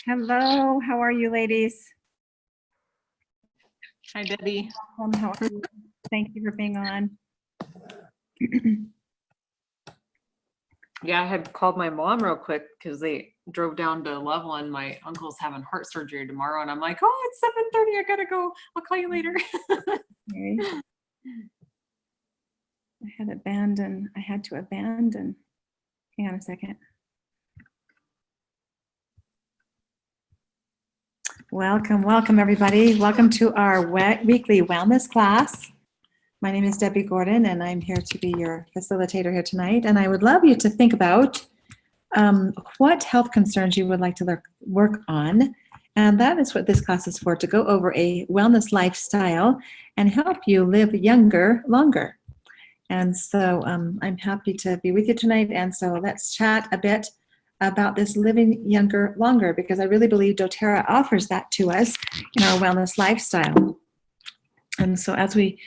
Hello, how are you, ladies? Hi, Debbie. Welcome. How are you? Thank you for being on. Yeah, I had called my mom real quick because they drove down to Loveland. My uncle's having heart surgery tomorrow, and I'm like, oh, it's 7:30. I gotta go. I'll call you later. Okay. I had to abandon. Hang on a second. Welcome everybody. Welcome to our weekly wellness class. My name is Debbie Gordon, and I'm here to be your facilitator here tonight. And I would love you to think about what health concerns you would like to work on. And that is what this class is for, to go over a wellness lifestyle and help you live younger, longer. And so I'm happy to be with you tonight. And so let's chat a bit about this living younger, longer, because I really believe doTERRA offers that to us in our wellness lifestyle. And so as we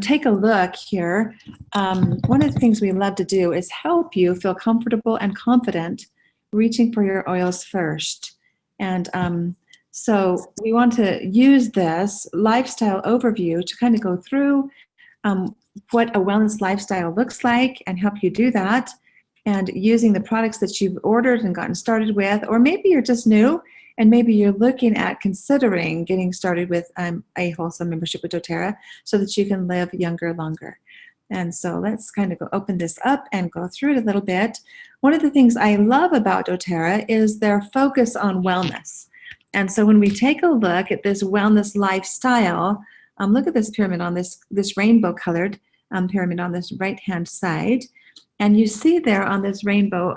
take a look here, one of the things we love to do is help you feel comfortable and confident reaching for your oils first. And so we want to use this lifestyle overview to kind of go through what a wellness lifestyle looks like and help you do that, and using the products that you've ordered and gotten started with, or maybe you're just new and maybe you're looking at considering getting started with a wholesome membership with doTERRA so that you can live younger, longer. And so let's kind of open this up and go through it a little bit. One of the things I love about doTERRA is their focus on wellness. And so when we take a look at this wellness lifestyle, look at this pyramid on this rainbow colored pyramid on this right-hand side. And you see there on this rainbow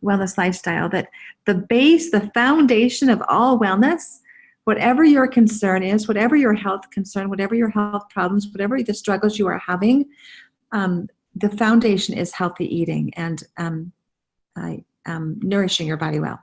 wellness lifestyle that the base, the foundation of all wellness, whatever your concern is, whatever your health concern, whatever your health problems, whatever the struggles you are having, the foundation is healthy eating and nourishing your body well.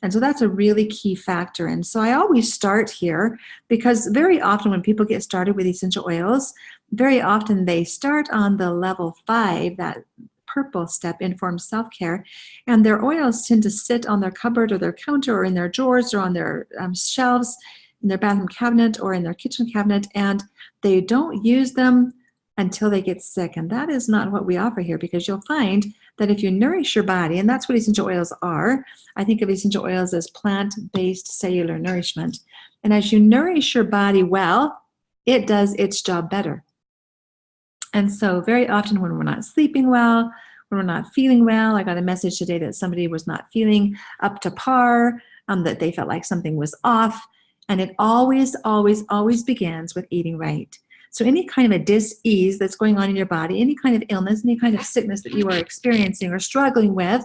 And so that's a really key factor. And so I always start here because very often when people get started with essential oils, very often they start on the level 5, that purple step, informed self-care, and their oils tend to sit on their cupboard or their counter or in their drawers or on their shelves in their bathroom cabinet or in their kitchen cabinet, and they don't use them until they get sick. And that is not what we offer here, because you'll find that if you nourish your body, and that's what essential oils are, I think of essential oils as plant-based cellular nourishment, and as you nourish your body well, it does its job better. And so very often when we're not sleeping well, when we're not feeling well, I got a message today that somebody was not feeling up to par, that they felt like something was off. And it always, always, always begins with eating right. So any kind of a dis-ease that's going on in your body, any kind of illness, any kind of sickness that you are experiencing or struggling with,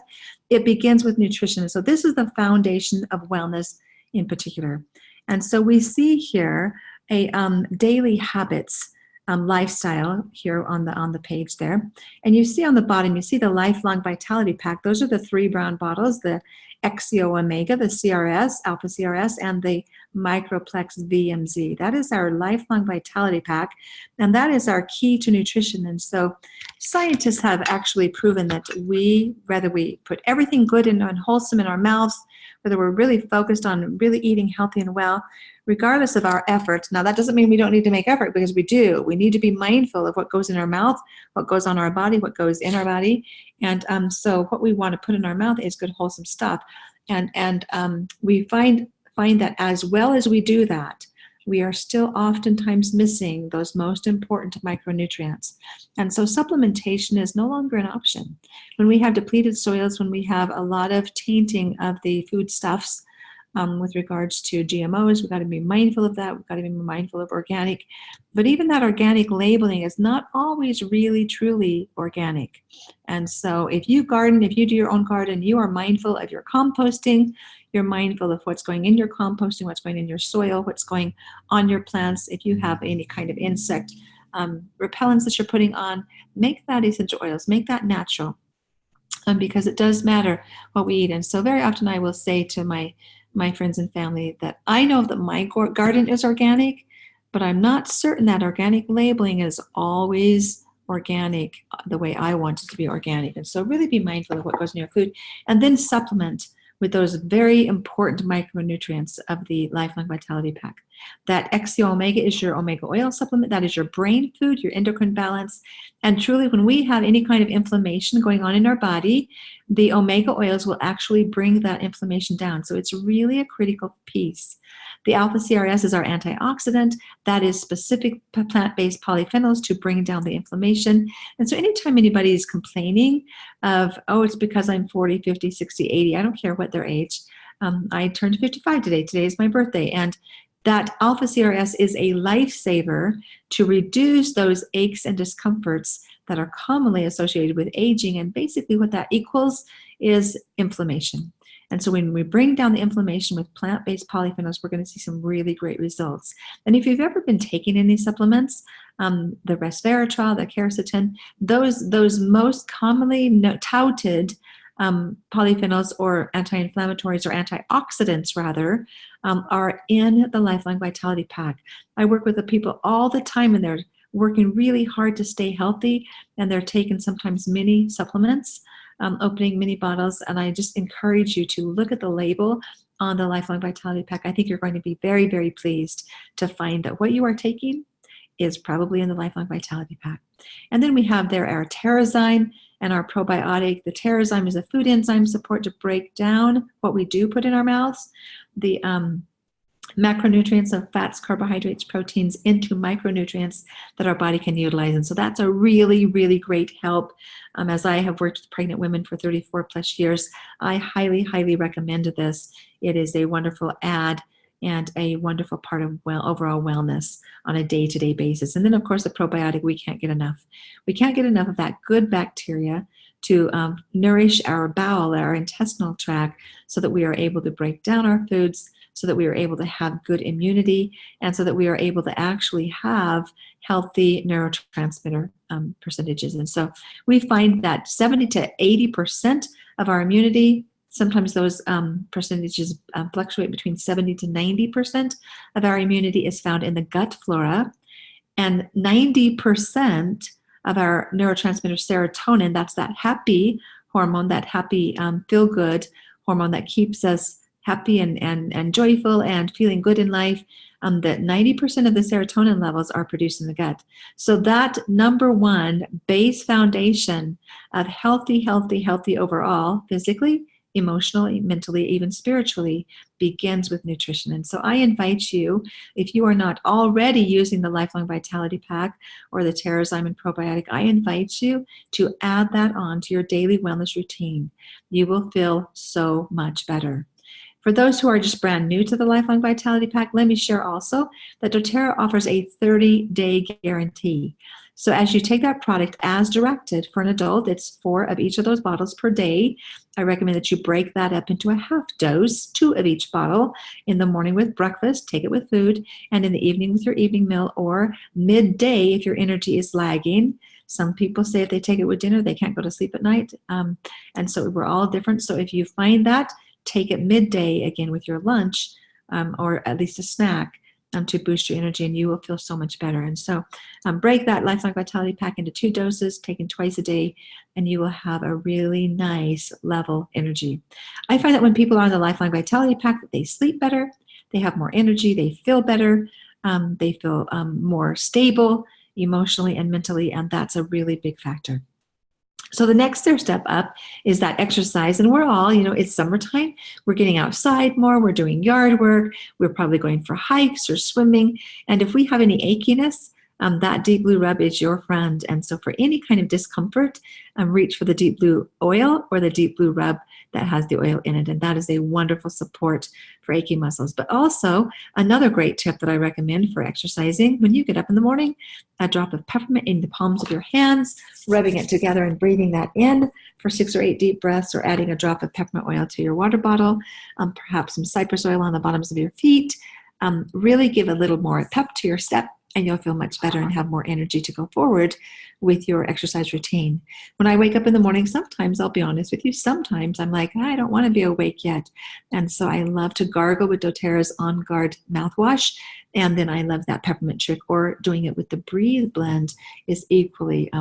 it begins with nutrition. So this is the foundation of wellness in particular. And so we see here a daily habits lifestyle here on the page there, and you see on the bottom, you see the Lifelong Vitality Pack. Those are the 3 brown bottles, the XCO Omega, the CRS, Alpha CRS, and the Microplex VMZ. That is our Lifelong Vitality Pack, and that is our key to nutrition. And so scientists have actually proven that whether we put everything good and wholesome in our mouths, whether we're really focused on really eating healthy and well, regardless of our efforts. Now, that doesn't mean we don't need to make effort, because we do. We need to be mindful of what goes in our mouth, what goes on our body, what goes in our body. And so what we want to put in our mouth is good, wholesome stuff. And we find that as well as we do that, we are still oftentimes missing those most important micronutrients. And so supplementation is no longer an option. When we have depleted soils, when we have a lot of tainting of the foodstuffs, with regards to GMOs, we've got to be mindful of that. We've got to be mindful of organic. But even that organic labeling is not always really, truly organic. And so if you garden, if you do your own garden, you are mindful of your composting. You're mindful of what's going in your composting, what's going in your soil, what's going on your plants. If you have any kind of insect repellents that you're putting on, make that essential oils, make that natural, because it does matter what we eat. And so very often I will say to my friends and family that I know that my garden is organic, but I'm not certain that organic labeling is always organic the way I want it to be organic. And so really be mindful of what goes in your food, and then supplement with those very important micronutrients of the Lifelong Vitality Pack. That XCO Omega is your omega oil supplement. That is your brain food, your endocrine balance. And truly, when we have any kind of inflammation going on in our body, the omega oils will actually bring that inflammation down. So it's really a critical piece. The alpha CRS is our antioxidant. That is specific plant-based polyphenols to bring down the inflammation. And so anytime anybody is complaining of, oh, it's because I'm 40, 50, 60, 80, I don't care what their age. I turned 55 today. Today is my birthday. And that alpha CRS is a lifesaver to reduce those aches and discomforts that are commonly associated with aging. And basically what that equals is inflammation. And so when we bring down the inflammation with plant-based polyphenols, we're going to see some really great results. And if you've ever been taking any supplements, the resveratrol, the quercetin, those most commonly touted polyphenols or anti-inflammatories or antioxidants rather, are in the Lifelong Vitality Pack. I work with the people all the time and they're working really hard to stay healthy, and they're taking sometimes mini supplements, opening mini bottles, and I just encourage you to look at the label on the Lifelong Vitality Pack. I think you're going to be very, very pleased to find that what you are taking is probably in the Lifelong Vitality Pack. And then we have there our Terrazyme and our probiotic. The Terrazyme is a food enzyme support to break down what we do put in our mouths, the macronutrients of fats, carbohydrates, proteins into micronutrients that our body can utilize. And so that's a really, really great help. As I have worked with pregnant women for 34 plus years, I highly, highly recommend this. It is a wonderful add and a wonderful part of overall wellness on a day-to-day basis. And then, of course, the probiotic, we can't get enough. We can't get enough of that good bacteria to nourish our bowel, our intestinal tract, so that we are able to break down our foods, so that we are able to have good immunity, and so that we are able to actually have healthy neurotransmitter percentages. And so we find that 70 to 80% of our immunity, sometimes those percentages fluctuate between 70 to 90% of our immunity is found in the gut flora, and 90% of our neurotransmitter serotonin, that's that happy hormone, that happy feel-good hormone that keeps us happy and joyful and feeling good in life, that 90% of the serotonin levels are produced in the gut. So that number one base foundation of healthy overall, physically, emotionally, mentally, even spiritually, begins with nutrition. And so I invite you, if you are not already using the Lifelong Vitality Pack or the Terrazyme and Probiotic, I invite you to add that on to your daily wellness routine. You will feel so much better. For those who are just brand new to the Lifelong Vitality Pack, let me share also that doTERRA offers a 30-day guarantee. So as you take that product as directed for an adult, it's 4 of each of those bottles per day. I recommend that you break that up into a half dose, 2 of each bottle, in the morning with breakfast, take it with food, and in the evening with your evening meal, or midday if your energy is lagging. Some people say if they take it with dinner, they can't go to sleep at night. And so we're all different. So if you find that, take it midday again with your lunch, or at least a snack, to boost your energy, and you will feel so much better. And so break that Lifelong Vitality Pack into 2 doses, taken twice a day, and you will have a really nice level energy. I find that when people are on the Lifelong Vitality Pack, that they sleep better, they have more energy, they feel better, they feel more stable emotionally and mentally, and that's a really big factor. So the next step up is that exercise, and we're all, it's summertime, we're getting outside more, we're doing yard work, we're probably going for hikes or swimming, and if we have any achiness, that Deep Blue Rub is your friend. And so for any kind of discomfort, reach for the Deep Blue oil or the Deep Blue Rub that has the oil in it, and that is a wonderful support for achy muscles. But also, another great tip that I recommend for exercising: when you get up in the morning, a drop of peppermint in the palms of your hands, rubbing it together and breathing that in for 6 or 8 deep breaths, or adding a drop of peppermint oil to your water bottle, perhaps some cypress oil on the bottoms of your feet. Really give a little more pep to your step, and you'll feel much better and have more energy to go forward with your exercise routine. When I wake up in the morning, sometimes I'll be honest with you, sometimes I'm like, I don't want to be awake yet. And so I love to gargle with doTERRA's On Guard mouthwash. And then I love that peppermint trick, or doing it with the Breathe blend is equally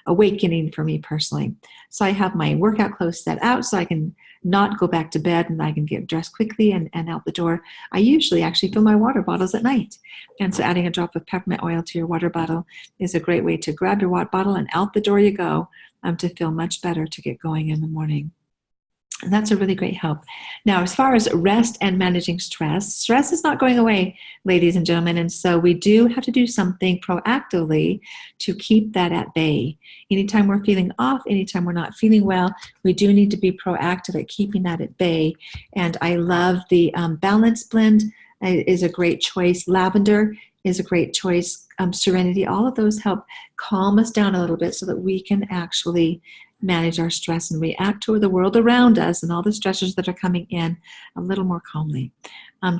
awakening for me personally. So I have my workout clothes set out so I can not go back to bed, and I can get dressed quickly and out the door. I usually actually fill my water bottles at night. And so adding a drop of peppermint oil to your water bottle is a great way to grab your water bottle and out the door you go, to feel much better to get going in the morning. And that's a really great help. Now, as far as rest and managing stress, stress is not going away, ladies and gentlemen. And so we do have to do something proactively to keep that at bay. Anytime we're feeling off, anytime we're not feeling well, we do need to be proactive at keeping that at bay. And I love the Balance Blend is a great choice. Lavender is a great choice. Serenity, all of those help calm us down a little bit so that we can actually manage our stress and react to the world around us and all the stressors that are coming in a little more calmly.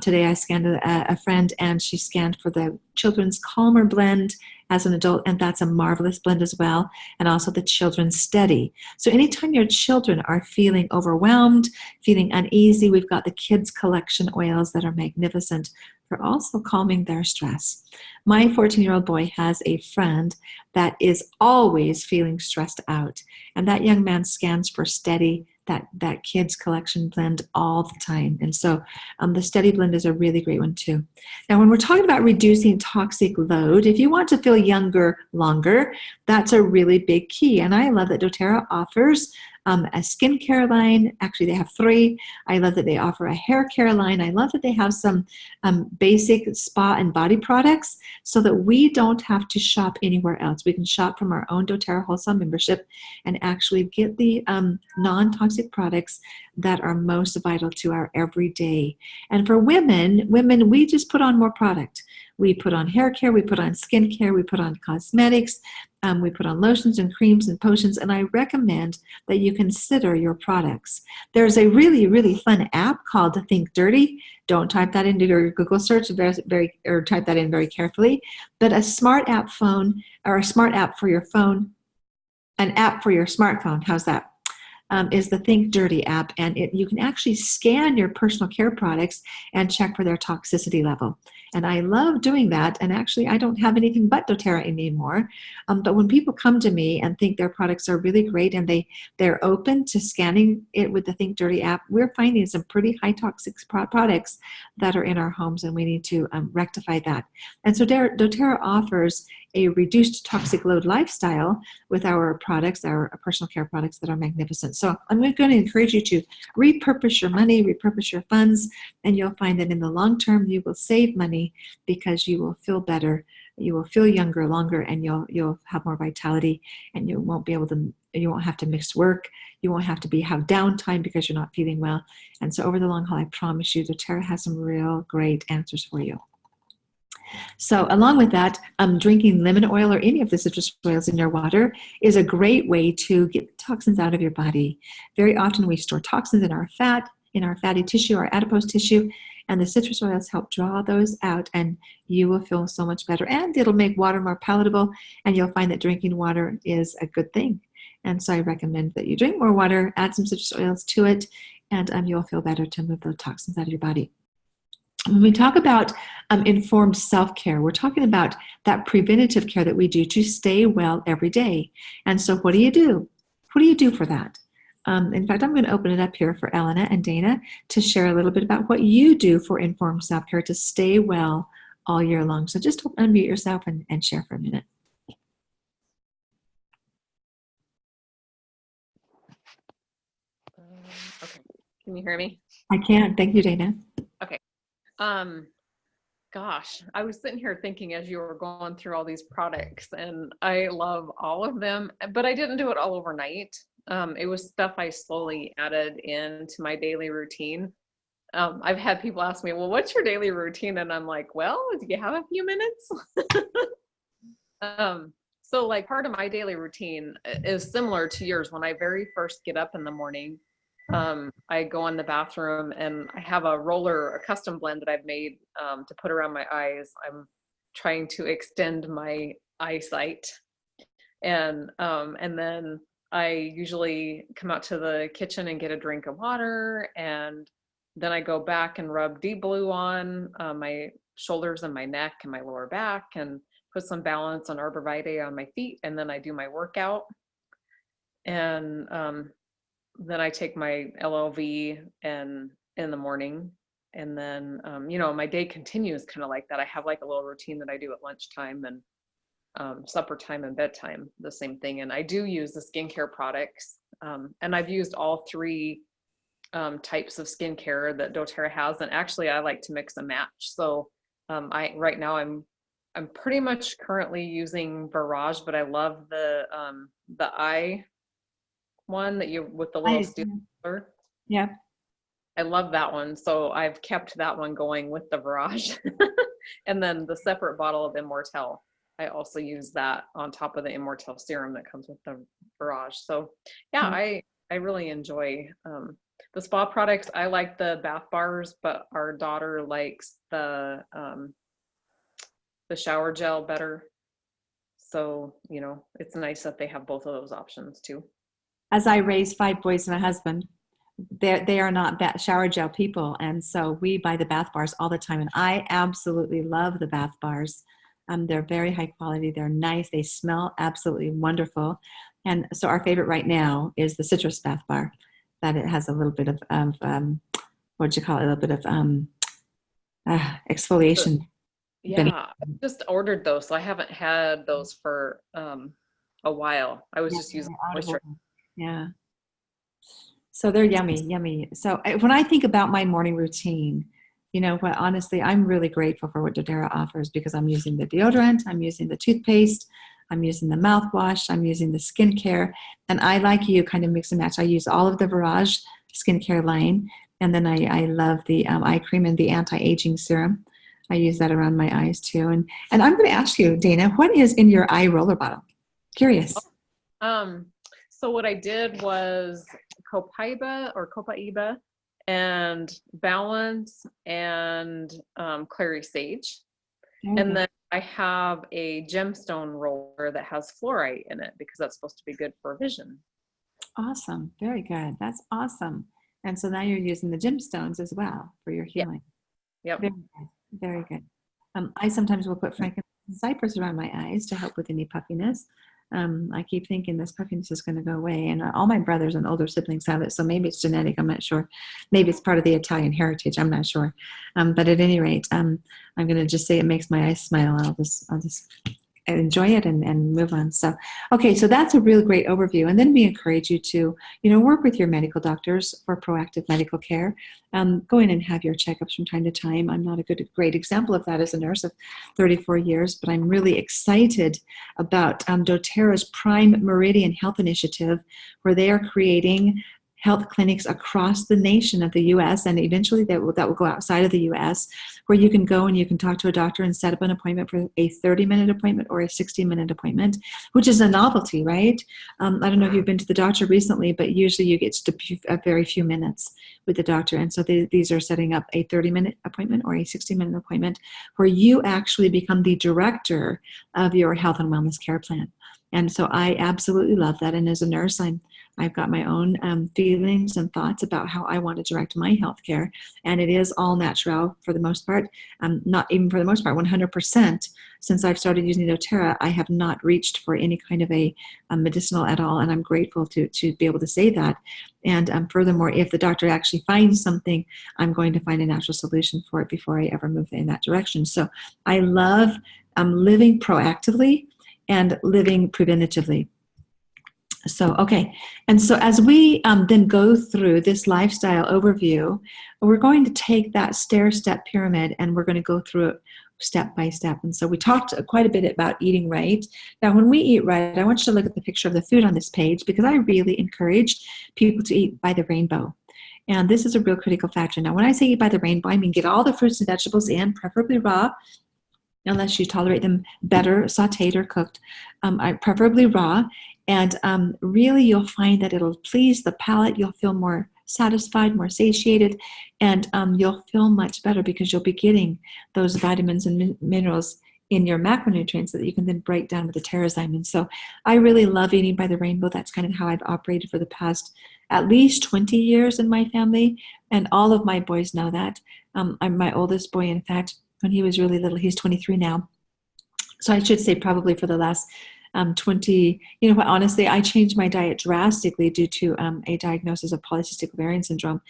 Today I scanned a friend, and she scanned for the Children's Calmer blend as an adult, and that's a marvelous blend as well, and also the Children's Steady. So anytime your children are feeling overwhelmed, feeling uneasy, we've got the Kids Collection oils that are magnificent for also calming their stress. My 14-year-old boy has a friend that is always feeling stressed out, and that young man scans for Steady, that Kids Collection blend, all the time. And so the Steady blend is a really great one too. Now, when we're talking about reducing toxic load, if you want to feel younger longer, that's a really big key. And I love that doTERRA offers a skincare line. Actually, they have 3. I love that they offer a hair care line. I love that they have some basic spa and body products so that we don't have to shop anywhere else. We can shop from our own doTERRA wholesale membership and actually get the non-toxic products that are most vital to our everyday. And for women, we just put on more product. We put on hair care, we put on skin care, we put on cosmetics, we put on lotions and creams and potions, and I recommend that you consider your products. There's a really, really fun app called Think Dirty. Don't type that into your Google search or type that in very carefully, but a smart app phone, or a smart app for your phone, an app for your smartphone, how's that? Is the Think Dirty app, and you can actually scan your personal care products and check for their toxicity level. And I love doing that. And actually, I don't have anything but doTERRA anymore. But when people come to me and think their products are really great and they're open to scanning it with the Think Dirty app, we're finding some pretty high toxic products that are in our homes, and we need to rectify that. And so doTERRA offers a reduced toxic load lifestyle with our products, our personal care products that are magnificent. So I'm going to encourage you to repurpose your money, repurpose your funds, and you'll find that in the long term you will save money because you will feel better, you will feel younger longer, and you'll have more vitality, and you won't have to mix work, you won't have to have downtime because you're not feeling well. And so over the long haul, I promise you, doTERRA has some real great answers for you. So along with that, drinking lemon oil or any of the citrus oils in your water is a great way to get toxins out of your body. Very often we store toxins in our fat, in our fatty tissue, our adipose tissue, and the citrus oils help draw those out, and you will feel so much better. And it'll make water more palatable, and you'll find that drinking water is a good thing. And so I recommend that you drink more water, add some citrus oils to it, and you'll feel better to move those toxins out of your body. When we talk about informed self-care, we're talking about that preventative care that we do to stay well every day. And so what do you do? What do you do for that? In fact, I'm going to open it up here for Elena and Dana to share a little bit about what you do for informed self-care to stay well all year long. So just unmute yourself and share for a minute. Okay. Can you hear me? I can. Thank you, Dana. Okay. Gosh, I was sitting here thinking as you were going through all these products, and I love all of them, but I didn't do it all overnight. It was stuff I slowly added into my daily routine. I've had people ask me, well, what's your daily routine? And I'm like, well, do you have a few minutes? So like part of my daily routine is similar to yours. When I very first get up in the morning, I go in the bathroom and I have a custom blend that I've made to put around my eyes. I'm trying to extend my eyesight. And then I usually come out to the kitchen and get a drink of water, and then I go back and rub Deep Blue on my shoulders and my neck and my lower back, and put some balance on Arborvitae on my feet, and then I do my workout. And then I take my LLV and in the morning, and then my day continues kind of like that. I have like a little routine that I do at lunchtime and supper time and bedtime, the same thing. And I do use the skincare products, and I've used all three types of skincare that doTERRA has, and actually I like to mix and match. So right now I'm pretty much currently using Barrage, but I love the eye one that you with the little steel color. Yeah. I love that one. So I've kept that one going with the Barrage. And then the separate bottle of Immortelle, I also use that on top of the Immortelle serum that comes with the Barrage. So yeah, I really enjoy the spa products. I like the bath bars, but our daughter likes the shower gel better. So, it's nice that they have both of those options too. As I raise 5 boys and a husband, they are not shower gel people, and so we buy the bath bars all the time, and I absolutely love the bath bars. They're very high quality. They're nice. They smell absolutely wonderful. And so our favorite right now is the citrus bath bar, that it has a little bit of what do you call it? A little bit of exfoliation. Yeah, I just ordered those, so I haven't had those for a while. I was just using moisturizer. Yeah. So they're yummy. So when I think about my morning routine, what, honestly, I'm really grateful for what doTERRA offers, because I'm using the deodorant, I'm using the toothpaste, I'm using the mouthwash, I'm using the skincare, and I, like you, kind of mix and match. I use all of the Barrage skincare line, and then I love the eye cream and the anti-aging serum. I use that around my eyes too. And I'm going to ask you, Dana, what is in your eye roller bottle? Curious. So what I did was Copaiba and Balance and Clary Sage. And then I have a gemstone roller that has fluorite in it, because that's supposed to be good for vision. Awesome. Very good. That's awesome. And so now you're using the gemstones as well for your healing. Yep. Very good. Very good. I sometimes will put frankincense and cypress around my eyes to help with any puffiness. I keep thinking this puffiness is going to go away, and all my brothers and older siblings have it, so maybe it's genetic. I'm not sure. Maybe it's part of the Italian heritage. I'm not sure. But at any rate, I'm going to just say it makes my eyes smile. I'll just enjoy it and move on. So, okay, so that's a real great overview. And then we encourage you to, work with your medical doctors for proactive medical care. Go in and have your checkups from time to time. I'm not a great example of that as a nurse of 34 years, but I'm really excited about doTERRA's Prime Meridian Health Initiative, where they are creating health clinics across the nation of the U.S., and eventually that will go outside of the U.S., where you can go and you can talk to a doctor and set up an appointment for a 30-minute appointment or a 60-minute appointment, which is a novelty, right? I don't know if you've been to the doctor recently, but usually you get just a very few minutes with the doctor. And so these are setting up a 30-minute appointment or a 60-minute appointment where you actually become the director of your health and wellness care plan. And so I absolutely love that. And as a nurse, I've got my own feelings and thoughts about how I want to direct my healthcare. And it is all natural for the most part, not even for the most part, 100%. Since I've started using doTERRA, I have not reached for any kind of a medicinal at all. And I'm grateful to be able to say that. And furthermore, if the doctor actually finds something, I'm going to find a natural solution for it before I ever move in that direction. So I love living proactively and living preventatively. So, okay. And so as we then go through this lifestyle overview, we're going to take that stair-step pyramid and we're going to go through it step by step. And so we talked quite a bit about eating right. Now, when we eat right, I want you to look at the picture of the food on this page, because I really encourage people to eat by the rainbow. And this is a real critical factor. Now, when I say eat by the rainbow, I mean get all the fruits and vegetables in, preferably raw, unless you tolerate them better sauteed or cooked, preferably raw. And really, you'll find that it'll please the palate. You'll feel more satisfied, more satiated, and you'll feel much better because you'll be getting those vitamins and minerals in your macronutrients that you can then break down with the Terrazyme. And so I really love eating by the rainbow. That's kind of how I've operated for the past at least 20 years in my family. And all of my boys know that. My oldest boy, in fact, when he was really little, he's 23 now. So I should say probably for the last 20, you know what, honestly, I changed my diet drastically due to a diagnosis of polycystic ovarian syndrome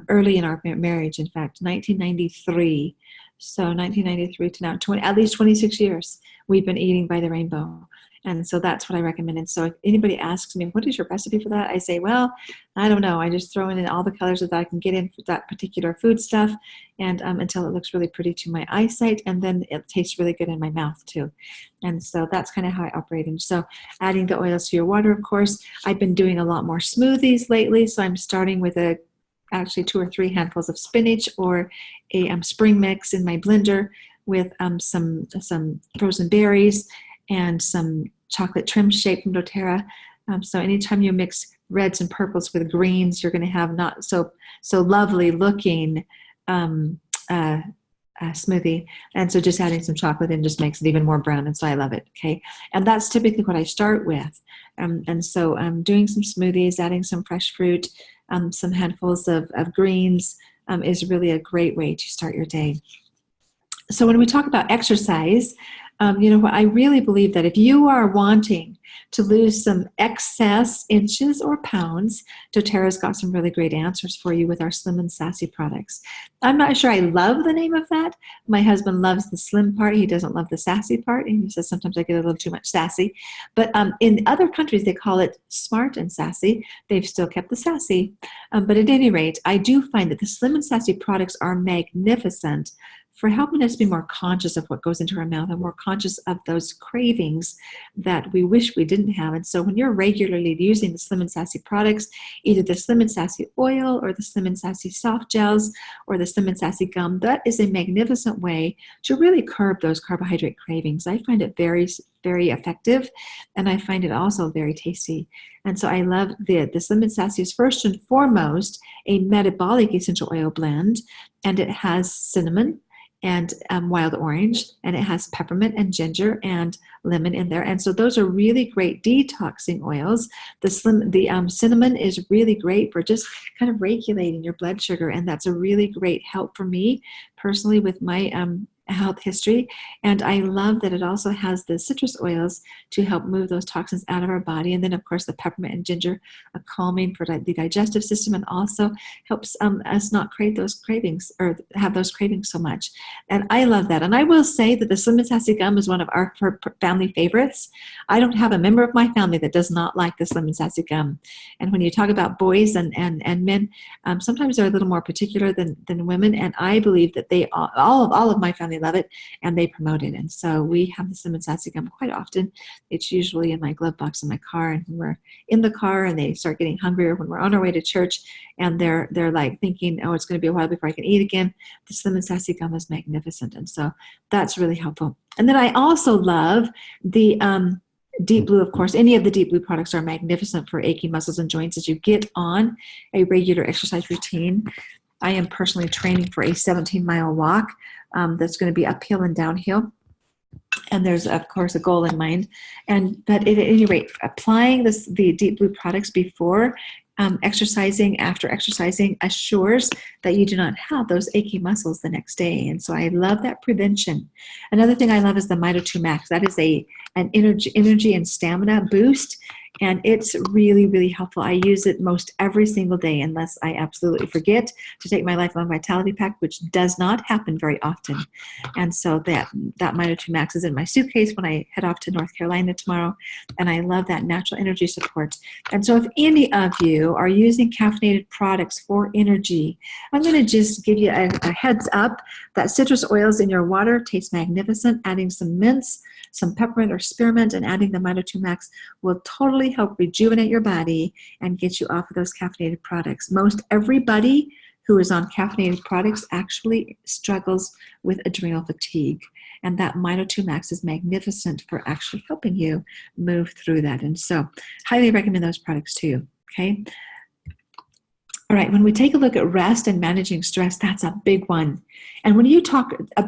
early in our marriage, in fact, 1993. So 1993 to now, at least 26 years, we've been eating by the rainbow. And so that's what I recommend. And so if anybody asks me, what is your recipe for that? I say, well, I don't know. I just throw in all the colors that I can get in for that particular food stuff, and until it looks really pretty to my eyesight, and then it tastes really good in my mouth too. And so that's kind of how I operate. And so adding the oils to your water, of course. I've been doing a lot more smoothies lately. So I'm starting with actually 2 or 3 handfuls of spinach or a spring mix in my blender with some frozen berries and some chocolate trim shake from doTERRA. So anytime you mix reds and purples with greens, you're going to have not so lovely looking smoothie. And so just adding some chocolate in just makes it even more brown. And so I love it. Okay. And that's typically what I start with. And so doing some smoothies, adding some fresh fruit, some handfuls of greens is really a great way to start your day. So when we talk about exercise, you know what, I really believe that if you are wanting to lose some excess inches or pounds, doTERRA's got some really great answers for you with our Slim and Sassy products. I'm not sure I love the name of that. My husband loves the slim part. He doesn't love the sassy part. And he says sometimes I get a little too much sassy. But in other countries, they call it smart and sassy. They've still kept the sassy. But at any rate, I do find that the Slim and Sassy products are magnificent for helping us be more conscious of what goes into our mouth and more conscious of those cravings that we wish we didn't have. And so when you're regularly using the Slim and Sassy products, either the Slim and Sassy oil or the Slim and Sassy soft gels or the Slim and Sassy gum, that is a magnificent way to really curb those carbohydrate cravings. I find it very, very effective, and I find it also very tasty. And so I love the Slim and Sassy is first and foremost a metabolic essential oil blend, and it has cinnamon and wild orange, and it has peppermint and ginger and lemon in there. And so those are really great detoxing oils. The cinnamon is really great for just kind of regulating your blood sugar, and that's a really great help for me personally with my health history. And I love that it also has the citrus oils to help move those toxins out of our body. And then of course the peppermint and ginger are calming for the digestive system, and also helps us not crave those cravings or have those cravings so much. And I love that. And I will say that the Slim and Sassy gum is one of our family favorites. I don't have a member of my family that does not like the Slim and Sassy gum. And when you talk about boys and men, sometimes they're a little more particular than women. And I believe that they all of my family love it, and they promote it. And so we have the Slim and Sassy gum quite often. It's usually in my glove box in my car, and when we're in the car and they start getting hungry, or when we're on our way to church and they're like thinking, oh, it's going to be a while before I can eat again, the Slim and Sassy gum is magnificent. And so that's really helpful. And then I also love the Deep Blue, of course. Any of the Deep Blue products are magnificent for aching muscles and joints as you get on a regular exercise routine. I am personally training for a 17-mile walk that's going to be uphill and downhill. And there's, of course, a goal in mind. But at any rate, applying the Deep Blue products before exercising, after exercising, assures that you do not have those achy muscles the next day. And so I love that prevention. Another thing I love is the Mito 2 Max. That is an energy and stamina boost. And it's really, really helpful. I use it most every single day unless I absolutely forget to take my Lifelong Vitality Pack, which does not happen very often. And so that Mito 2 Max is in my suitcase when I head off to North Carolina tomorrow. And I love that natural energy support. And so if any of you are using caffeinated products for energy, I'm going to just give you a heads up that citrus oils in your water taste magnificent. Adding some mints, some peppermint or spearmint, and adding the Mito 2 Max will totally help rejuvenate your body and get you off of those caffeinated products. Most everybody who is on caffeinated products actually struggles with adrenal fatigue. And that Mito 2 Max is magnificent for actually helping you move through that. And so highly recommend those products to you, okay? All right, when we take a look at rest and managing stress, that's a big one. And when you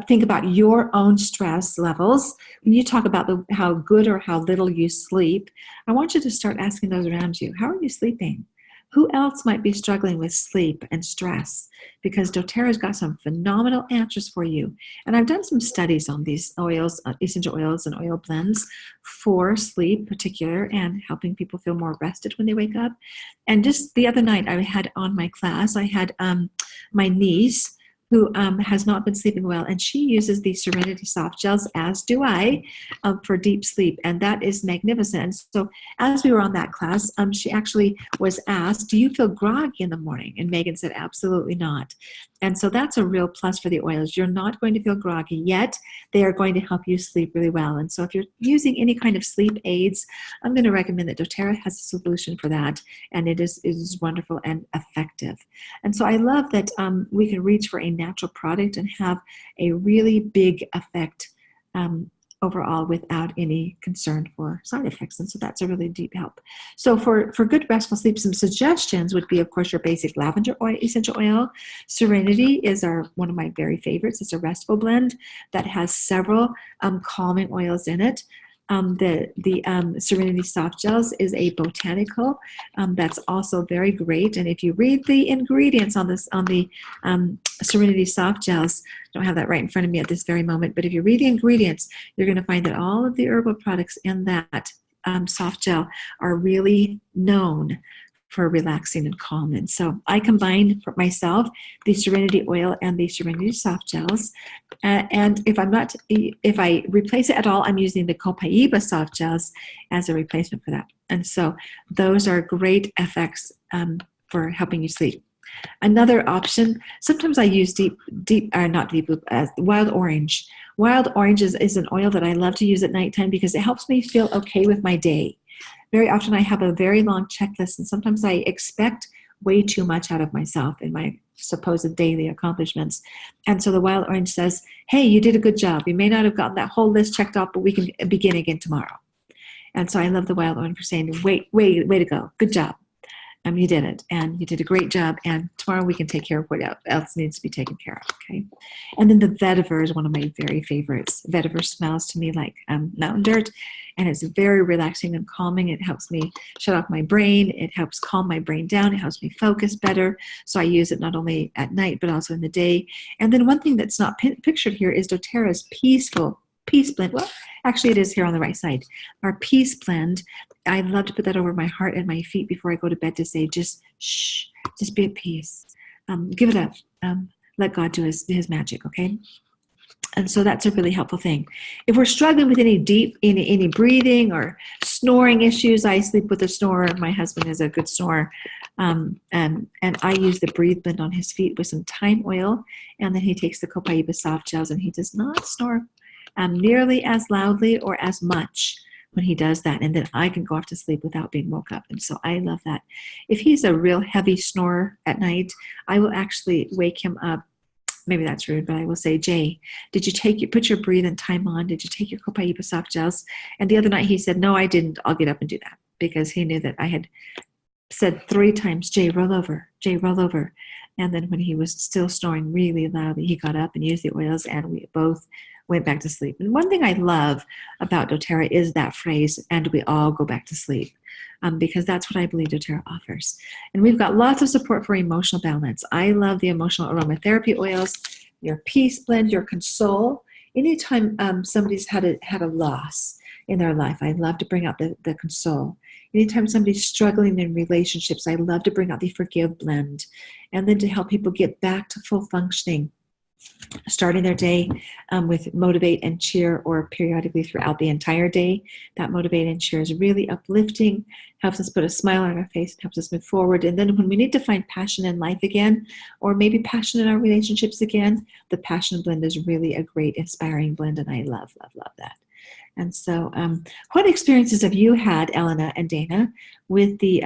think about your own stress levels, when you talk about how good or how little you sleep, I want you to start asking those around you. How are you sleeping? Who else might be struggling with sleep and stress? Because doTERRA's got some phenomenal answers for you. And I've done some studies on these oils, essential oils and oil blends for sleep particular and helping people feel more rested when they wake up. And just the other night, I had on my class, I had my niece who has not been sleeping well, and she uses the Serenity soft gels, as do I, for deep sleep, and that is magnificent. And so as we were on that class, she actually was asked, do you feel groggy in the morning? And Megan said, absolutely not. And so that's a real plus for the oils. You're not going to feel groggy, yet they are going to help you sleep really well. And so if you're using any kind of sleep aids, I'm going to recommend that doTERRA has a solution for that, and it is wonderful and effective. And so I love that we can reach for a natural product and have a really big effect overall without any concern for side effects. And so that's a really deep help. So for good restful sleep, some suggestions would be, of course, your basic lavender oil, essential oil. Serenity is one of my very favorites. It's a restful blend that has several calming oils in it. The Serenity Soft Gels is a botanical that's also very great. And if you read the ingredients on the Serenity Soft Gels, I don't have that right in front of me at this very moment, but if you read the ingredients, you're going to find that all of the herbal products in that soft gel are really known for relaxing and calm. And so I combine for myself the Serenity oil and the Serenity soft gels. And if I replace it at all, I'm using the Copaiba soft gels as a replacement for that. And so those are great effects for helping you sleep. Another option, sometimes I use wild orange. Wild orange is an oil that I love to use at nighttime because it helps me feel okay with my day. Very often I have a very long checklist, and sometimes I expect way too much out of myself in my supposed daily accomplishments. And so the wild orange says, hey, you did a good job. You may not have gotten that whole list checked off, but we can begin again tomorrow. And so I love the wild orange for saying, way to go. Good job. You did it, and you did a great job, and tomorrow we can take care of what else needs to be taken care of, okay? And then the vetiver is one of my very favorites. Vetiver smells to me like mountain dirt, and it's very relaxing and calming. It helps me shut off my brain. It helps calm my brain down. It helps me focus better, so I use it not only at night, but also in the day. And then one thing that's not pictured here is doTERRA's Peace Blend. Well, actually it is here on the right side. Our Peace Blend, I love to put that over my heart and my feet before I go to bed to say, just shh, just be at peace. Give it up. Let God do his magic, okay? And so that's a really helpful thing. If we're struggling with any breathing or snoring issues, I sleep with a snorer. My husband is a good snorer. And I use the Breathe Blend on his feet with some thyme oil. And then he takes the Copaiba soft gels, and he does not snore nearly as loudly or as much when he does that. And then I can go off to sleep without being woke up. And so I love that. If he's a real heavy snorer at night, I will actually wake him up. Maybe that's rude, but I will say, Jay, did you put your Breathe and Thyme on? Did you take your Copaiba soft gels? And the other night he said, no, I didn't. I'll get up and do that, because he knew that I had said 3 times, Jay, roll over, Jay, roll over. And then when he was still snoring really loudly, he got up and used the oils, and we both went back to sleep. And one thing I love about doTERRA is that phrase, and we all go back to sleep, because that's what I believe doTERRA offers. And we've got lots of support for emotional balance. I love the emotional aromatherapy oils, your Peace Blend, your Console. Anytime somebody's had a loss in their life, I love to bring out the Console. Anytime somebody's struggling in relationships, I love to bring out the Forgive Blend. And then to help people get back to full functioning, starting their day with Motivate and Cheer, or periodically throughout the entire day. That Motivate and Cheer is really uplifting, helps us put a smile on our face, helps us move forward. And then when we need to find passion in life again, or maybe passion in our relationships again, the Passion Blend is really a great inspiring blend, and I love that. And so what experiences have you had, Elena and Dana, with the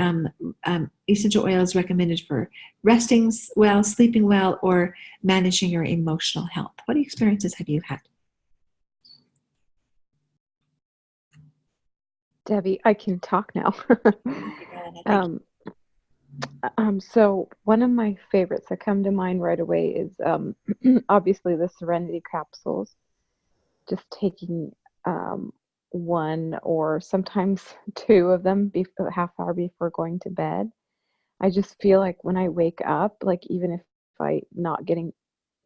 essential oils recommended for resting well, sleeping well, or managing your emotional health? What experiences have you had? Debbie, I can talk now. Elena, So one of my favorites that come to mind right away is obviously the Serenity capsules. Just taking one or sometimes two of them a half hour before going to bed. I just feel like when I wake up, like even if I not getting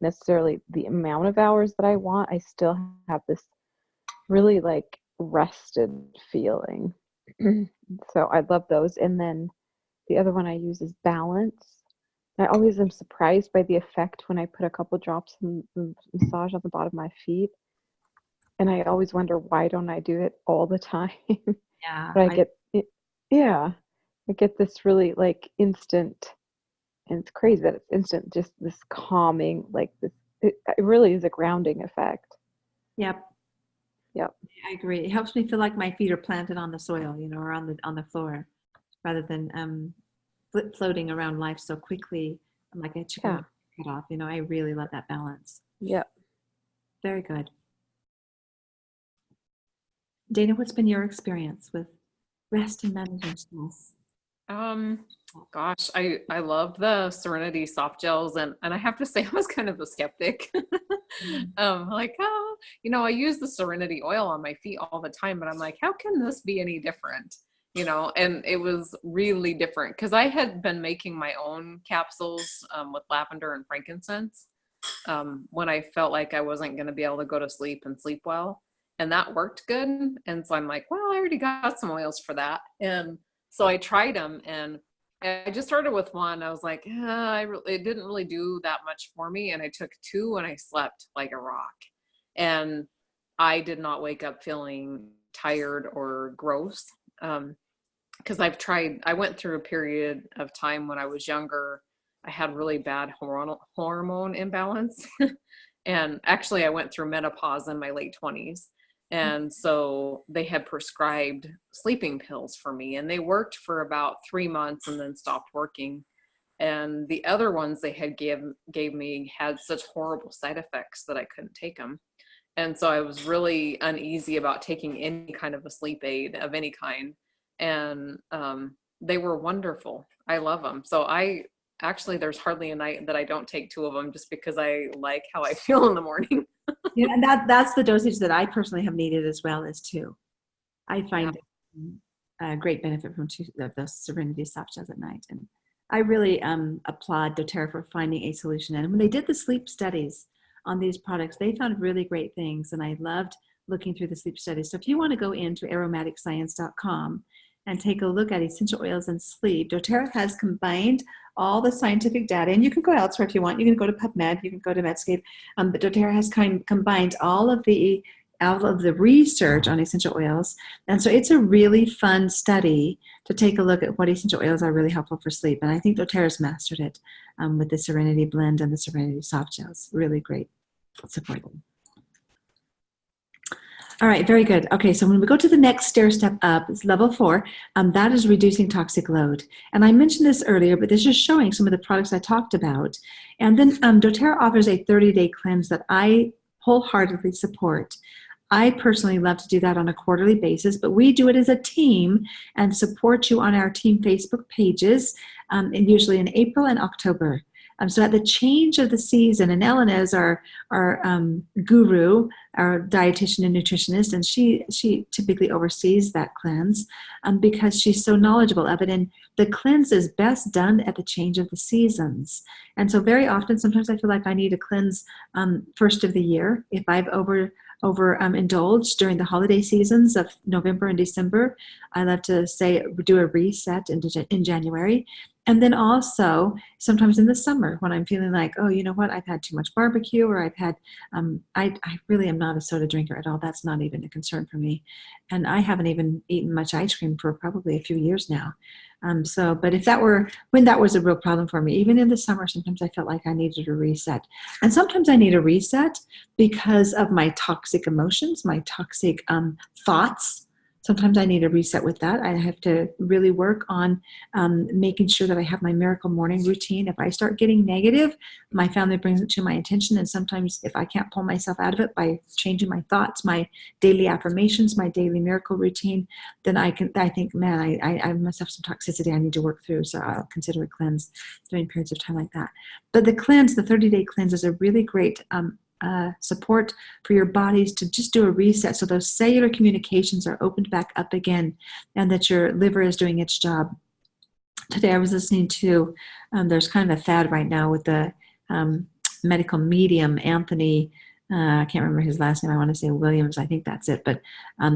necessarily the amount of hours that I want, I still have this really like rested feeling. So I love those. And then the other one I use is Balance. I always am surprised by the effect when I put a couple drops in massage on the bottom of my feet. And I always wonder why don't I do it all the time? Yeah, But I get it, yeah, I get this really like instant, and it's crazy that it's instant, just this calming, like this, it really is a grounding effect. yep, Yep. I agree. It helps me feel like my feet are planted on the soil, or on the floor, rather than floating around life so quickly. I'm like a chicken Yeah. with cut off. I really love that balance. Yep. Very good. Dana, what's been your experience with rest and managing stress? Um, Gosh, I love the Serenity soft gels, and I have to say I was kind of a skeptic. Mm. Like, oh, I use the Serenity oil on my feet all the time, but I'm like, how can this be any different? And it was really different because I had been making my own capsules with lavender and frankincense when I felt like I wasn't going to be able to go to sleep and sleep well. And that worked good. And so I'm like, well, I already got some oils for that. And so I tried them, and I just started with one. I was like, it didn't really do that much for me. And I took two and I slept like a rock. And I did not wake up feeling tired or gross. Because I went through a period of time when I was younger. I had really bad hormone imbalance. And actually, I went through menopause in my late 20s. And so they had prescribed sleeping pills for me, and they worked for about 3 months and then stopped working. And the other ones they had gave me had such horrible side effects that I couldn't take them. And so I was really uneasy about taking any kind of a sleep aid of any kind. And they were wonderful. I love them. So I actually, there's hardly a night that I don't take two of them just because I like how I feel in the morning. Yeah, and that's the dosage that I personally have needed as well as two. I Yeah. find a great benefit from two of those Serenity soft gels at night, and I really applaud doTERRA for finding a solution. And when they did the sleep studies on these products, they found really great things, and I loved looking through the sleep studies. So if you want to go into aromaticscience.com and take a look at essential oils and sleep, doTERRA has combined all the scientific data, and you can go elsewhere if you want. You can go to PubMed, you can go to Medscape, but doTERRA has combined all of the research on essential oils. And so it's a really fun study to take a look at what essential oils are really helpful for sleep. And I think doTERRA's mastered it with the Serenity Blend and the Serenity Soft Gels. Really great. Support them. All right, very good. Okay, so when we go to the next stair step up, it's level 4, that is reducing toxic load. And I mentioned this earlier, but this is showing some of the products I talked about. And then doTERRA offers a 30-day cleanse that I wholeheartedly support. I personally love to do that on a quarterly basis, but we do it as a team and support you on our team Facebook pages, and usually in April and October. So at the change of the season, and Ellen is our guru, our dietitian and nutritionist, and she typically oversees that cleanse because she's so knowledgeable of it. And the cleanse is best done at the change of the seasons. And so very often, sometimes I feel like I need a cleanse first of the year. If I've indulged during the holiday seasons of November and December, I love to do a reset in January. And then also sometimes in the summer when I'm feeling like, oh, you know what, I've had too much barbecue, or I've had, I really am not a soda drinker at all. That's not even a concern for me. And I haven't even eaten much ice cream for probably a few years now. But when that was a real problem for me, even in the summer, sometimes I felt like I needed a reset. And sometimes I need a reset because of my toxic emotions, my toxic thoughts. Sometimes I need a reset with that. I have to really work on making sure that I have my miracle morning routine. If I start getting negative, my family brings it to my attention. And sometimes if I can't pull myself out of it by changing my thoughts, my daily affirmations, my daily miracle routine, then I think, man, I must have some toxicity I need to work through. So I'll consider a cleanse during periods of time like that. But the 30-day cleanse is a really great support for your bodies to just do a reset, so those cellular communications are opened back up again, and that your liver is doing its job. Today I was listening to, there's kind of a fad right now with the medical medium, Anthony, I can't remember his last name, I want to say Williams, I think that's it, but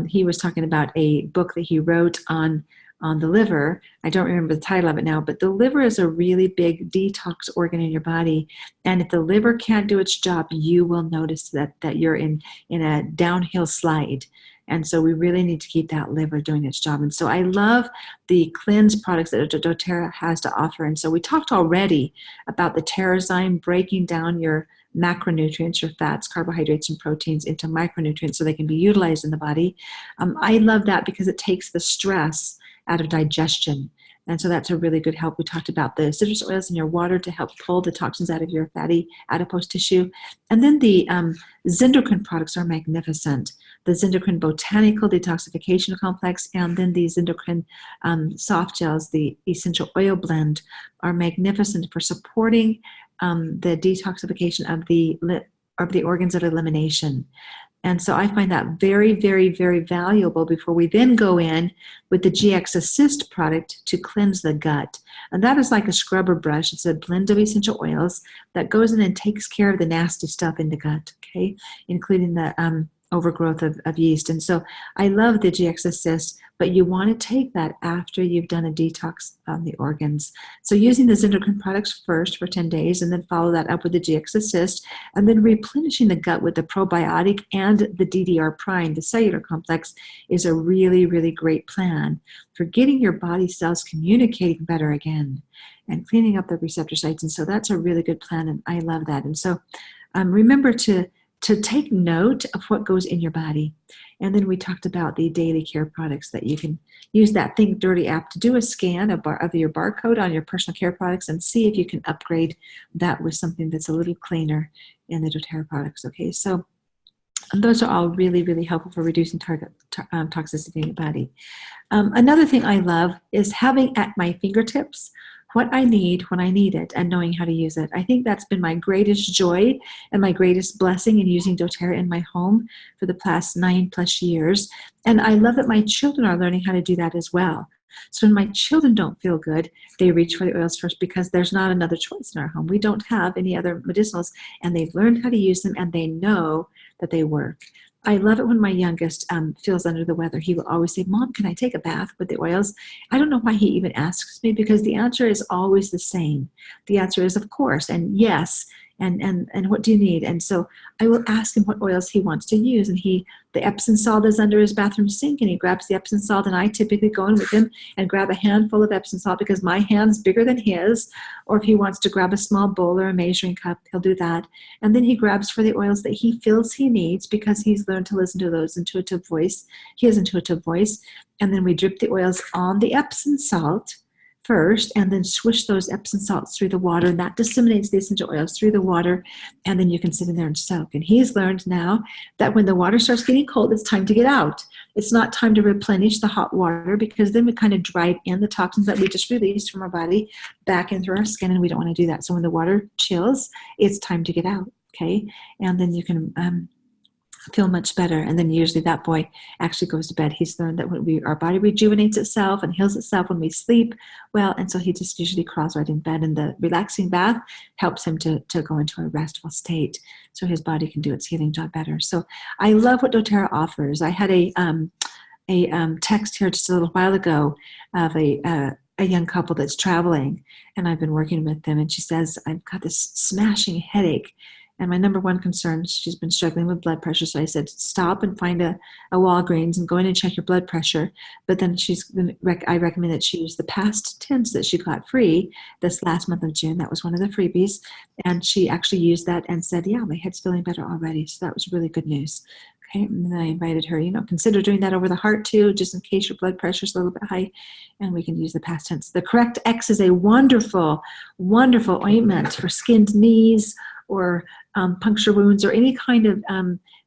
he was talking about a book that he wrote on the liver. I don't remember the title of it now, but the liver is a really big detox organ in your body. And if the liver can't do its job, you will notice that you're in a downhill slide. And so we really need to keep that liver doing its job. And so I love the cleanse products that doTERRA has to offer. And so we talked already about the Terrazyme breaking down your macronutrients, your fats, carbohydrates, and proteins into micronutrients so they can be utilized in the body. I love that because it takes the stress out of digestion. And so that's a really good help. We talked about the citrus oils in your water to help pull the toxins out of your fatty adipose tissue. And then the Zendocrine products are magnificent. The Zendocrine Botanical Detoxification Complex and then the Zendocrine Soft Gels, the essential oil blend, are magnificent for supporting the detoxification of the organs of elimination. And so I find that very, very, very valuable before we then go in with the GX Assist product to cleanse the gut. And that is like a scrubber brush. It's a blend of essential oils that goes in and takes care of the nasty stuff in the gut, okay, including the overgrowth of yeast. And so I love the GX Assist, but you want to take that after you've done a detox on the organs. So using the Zendocrine products first for 10 days and then follow that up with the GX Assist, and then replenishing the gut with the probiotic and the DDR Prime, the cellular complex, is a really, really great plan for getting your body cells communicating better again and cleaning up the receptor sites. And so that's a really good plan, and I love that. And so remember to take note of what goes in your body. And then we talked about the daily care products that you can use that Think Dirty app to do a scan of your barcode on your personal care products and see if you can upgrade that with something that's a little cleaner in the doTERRA products. Okay, so those are all really, really helpful for reducing toxicity in your body. Another thing I love is having at my fingertips what I need when I need it and knowing how to use it. I think that's been my greatest joy and my greatest blessing in using doTERRA in my home for the past 9+ years. And I love that my children are learning how to do that as well. So when my children don't feel good, they reach for the oils first because there's not another choice in our home. We don't have any other medicinals, and they've learned how to use them and they know that they work. I love it when my youngest feels under the weather. He will always say, "Mom, can I take a bath with the oils?" I don't know why he even asks me, because the answer is always the same. The answer is of course and yes, and what do you need? And so I will ask him what oils he wants to use, and the Epsom salt is under his bathroom sink, and he grabs the Epsom salt, and I typically go in with him and grab a handful of Epsom salt because my hand's bigger than his. Or if he wants to grab a small bowl or a measuring cup, he'll do that. And then he grabs for the oils that he feels he needs because he's learned to listen to those intuitive voice. He has intuitive voice. And then we drip the oils on the Epsom salt first, and then swish those Epsom salts through the water, and that disseminates the essential oils through the water, and then you can sit in there and soak. And he's learned now that when the water starts getting cold, it's time to get out. It's not time to replenish the hot water, because then we kind of drive in the toxins that we just released from our body back in through our skin, and we don't want to do that. So when the water chills, it's time to get out, okay? And then you can feel much better. And then usually that boy actually goes to bed. He's learned that when our body rejuvenates itself and heals itself when we sleep well, and so he just usually crawls right in bed, and the relaxing bath helps him to go into a restful state so his body can do its healing job better. So I love what doTERRA offers. I had a text here just a little while ago of a young couple that's traveling, and I've been working with them, and she says, "I've got this smashing headache. And my number one concern, she's been struggling with blood pressure." So I said, stop and find a Walgreens and go in and check your blood pressure. But then I recommend that she use the past tense that she got free this last month of June. That was one of the freebies. And she actually used that and said, "Yeah, my head's feeling better already." So that was really good news. Okay, and then I invited her, consider doing that over the heart too, just in case your blood pressure is a little bit high, and we can use the past tense. The Correct X is a wonderful, wonderful ointment for skinned knees or puncture wounds or any kind of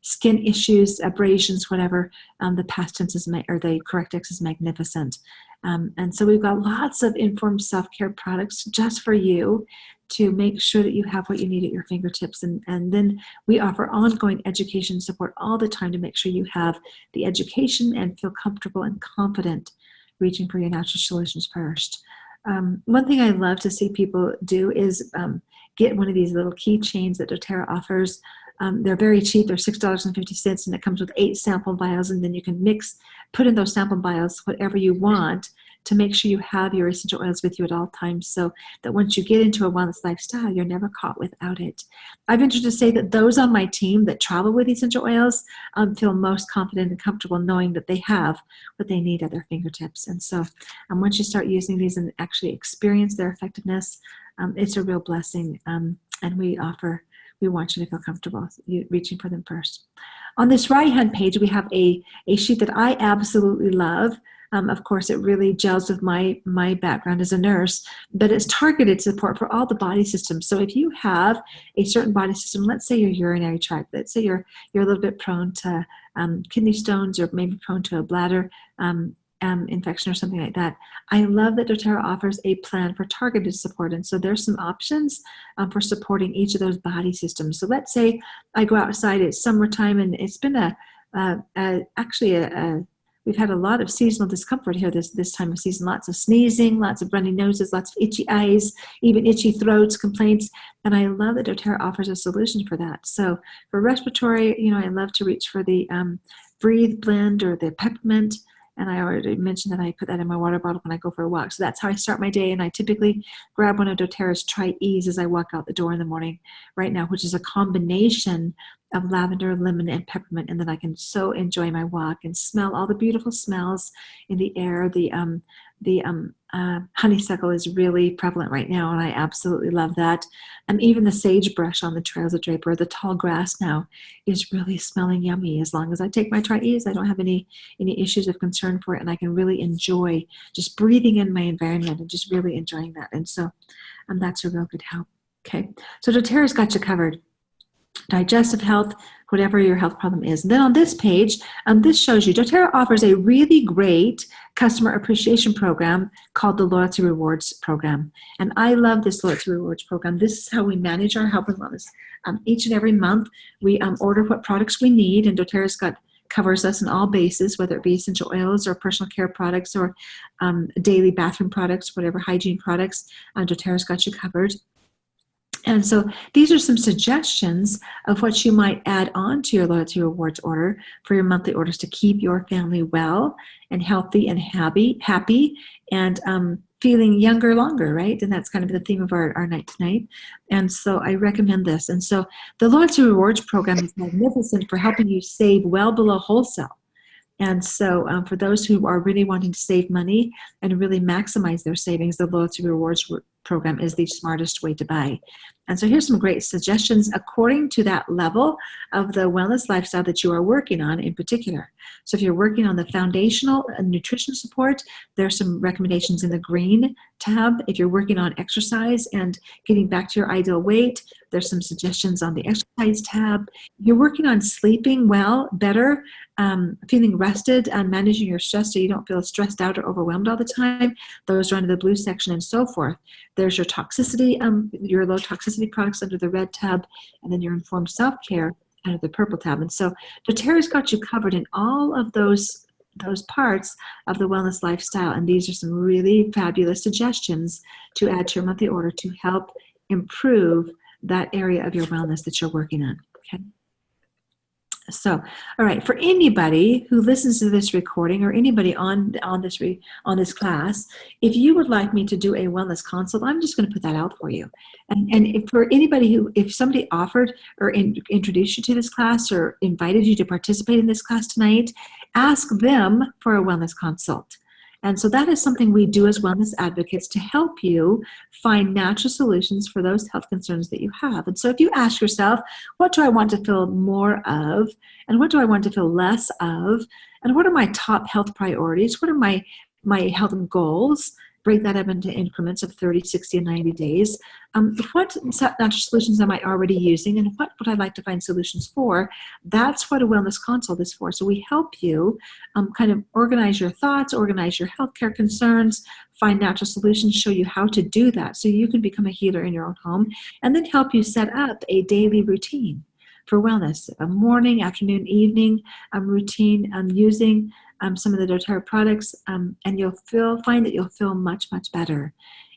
skin issues, abrasions, whatever. The past tense is, or the Correct X is magnificent. And so we've got lots of informed self-care products just for you to make sure that you have what you need at your fingertips. And then we offer ongoing education support all the time to make sure you have the education and feel comfortable and confident reaching for your natural solutions first. One thing I love to see people do is get one of these little keychains that doTERRA offers. They're very cheap. They're $6.50, and it comes with 8 sample vials, and then you can put in those sample vials whatever you want to make sure you have your essential oils with you at all times, so that once you get into a wellness lifestyle, you're never caught without it. I venture to say that those on my team that travel with essential oils feel most confident and comfortable knowing that they have what they need at their fingertips. And so once you start using these and actually experience their effectiveness, it's a real blessing. And we want you to feel comfortable reaching for them first. On this right-hand page, we have a sheet that I absolutely love. Of course, it really gels with my background as a nurse, but it's targeted support for all the body systems. So if you have a certain body system, let's say your urinary tract, let's say you're a little bit prone to kidney stones or maybe prone to a bladder infection or something like that, I love that doTERRA offers a plan for targeted support. And so there's some options for supporting each of those body systems. So let's say I go outside, it's summertime, and it's been we've had a lot of seasonal discomfort here this time of season. Lots of sneezing, lots of runny noses, lots of itchy eyes, even itchy throats, complaints. And I love that doTERRA offers a solution for that. So for respiratory, I love to reach for the Breathe blend or the peppermint. And I already mentioned that I put that in my water bottle when I go for a walk. So that's how I start my day. And I typically grab one of doTERRA's Tri-Ease as I walk out the door in the morning right now, which is a combination of lavender, lemon, and peppermint. And then I can so enjoy my walk and smell all the beautiful smells in the air. The honeysuckle is really prevalent right now, and I absolutely love that. And even the sagebrush on the trails of Draper, the tall grass now, is really smelling yummy. As long as I take my Tri-Ease, I don't have any issues of concern for it, and I can really enjoy just breathing in my environment and just really enjoying that. And so that's a real good help. Okay, so doTERRA's got you covered. Digestive health, whatever your health problem is. And then on this page, this shows you doTERRA offers a really great customer appreciation program called the Loyalty Rewards Program. And I love this Loyalty Rewards Program. This is how we manage our health and wellness. Each and every month, we order what products we need, and doTERRA's covers us in all bases, whether it be essential oils or personal care products or daily bathroom products, whatever hygiene products, doTERRA's got you covered. And so these are some suggestions of what you might add on to your Loyalty Rewards order for your monthly orders to keep your family well and healthy and happy and feeling younger longer, right? And that's kind of the theme of our night tonight. And so I recommend this. And so the Loyalty Rewards program is magnificent for helping you save well below wholesale. And so for those who are really wanting to save money and really maximize their savings, the Loyalty Rewards program is the smartest way to buy. And so here's some great suggestions according to that level of the wellness lifestyle that you are working on in particular. So if you're working on the foundational and nutrition support, there's some recommendations in the green tab. If you're working on exercise and getting back to your ideal weight, there's some suggestions on the exercise tab. If you're working on sleeping well, better, feeling rested and managing your stress so you don't feel stressed out or overwhelmed all the time, those are under the blue section and so forth. There's your toxicity, your low toxicity products under the red tab, and then your informed self-care under the purple tab. And so doTERRA's got you covered in all of those parts of the wellness lifestyle. And these are some really fabulous suggestions to add to your monthly order to help improve that area of your wellness that you're working on. Okay. So, all right, for anybody who listens to this recording or anybody on this class, if you would like me to do a wellness consult, I'm just going to put that out for you. And if for anybody if somebody offered or introduced you to this class or invited you to participate in this class tonight, ask them for a wellness consult. And so that is something we do as wellness advocates to help you find natural solutions for those health concerns that you have. And so if you ask yourself, what do I want to feel more of? And what do I want to feel less of? And what are my top health priorities? What are my health goals? Break that up into increments of 30, 60, and 90 days. What natural solutions am I already using, and what would I like to find solutions for? That's what a wellness consult is for. So we help you kind of organize your thoughts, organize your healthcare concerns, find natural solutions, show you how to do that so you can become a healer in your own home, and then help you set up a daily routine for wellness, a morning, afternoon, evening routine using some of the doTERRA products, and you'll find that you'll feel much, much better.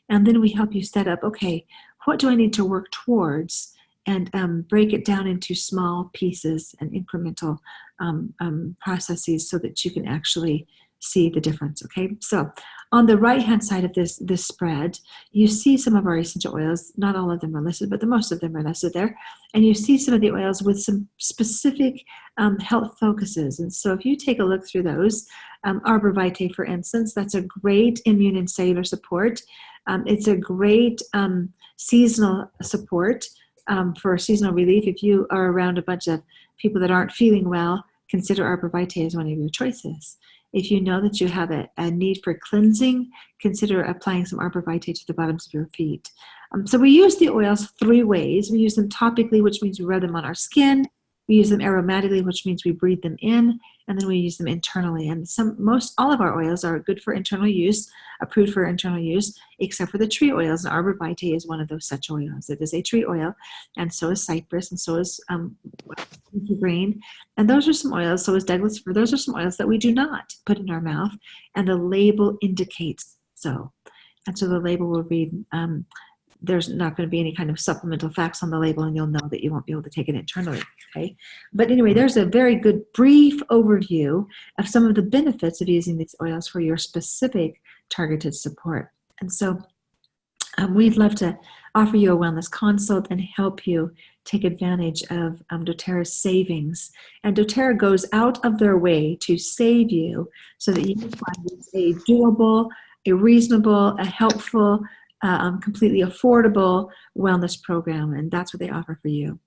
And then we help you set up, okay, what do I need to work towards? And break it down into small pieces and incremental processes so that you can actually see the difference, okay? So on the right-hand side of this spread, you see some of our essential oils. Not all of them are listed, but most of them are listed there. And you see some of the oils with some specific health focuses. And so if you take a look through those, Arbor Vitae, for instance, that's a great immune and cellular support. It's a great seasonal support for seasonal relief. If you are around a bunch of people that aren't feeling well, consider Arbor Vitae as one of your choices. If you know that you have a need for cleansing, consider applying some Arbor Vitae to the bottoms of your feet. So we use the oils 3 ways. We use them topically, which means we rub them on our skin. We use them aromatically, which means we breathe them in, and then we use them internally. And all of our oils are good for internal use, approved for internal use, except for the tree oils. And Arbor Vitae is one of those such oils. It is a tree oil, and so is cypress, and so is green. And those are some oils, so is Douglas fir. Those are some oils that we do not put in our mouth, and the label indicates so. And so the label will read, there's not going to be any kind of supplemental facts on the label, and you'll know that you won't be able to take it internally, okay? But anyway, there's a very good brief overview of some of the benefits of using these oils for your specific targeted support. And so we'd love to offer you a wellness consult and help you take advantage of doTERRA's savings. And doTERRA goes out of their way to save you so that you can find a doable, a reasonable, a helpful, completely affordable wellness program, and that's what they offer for you.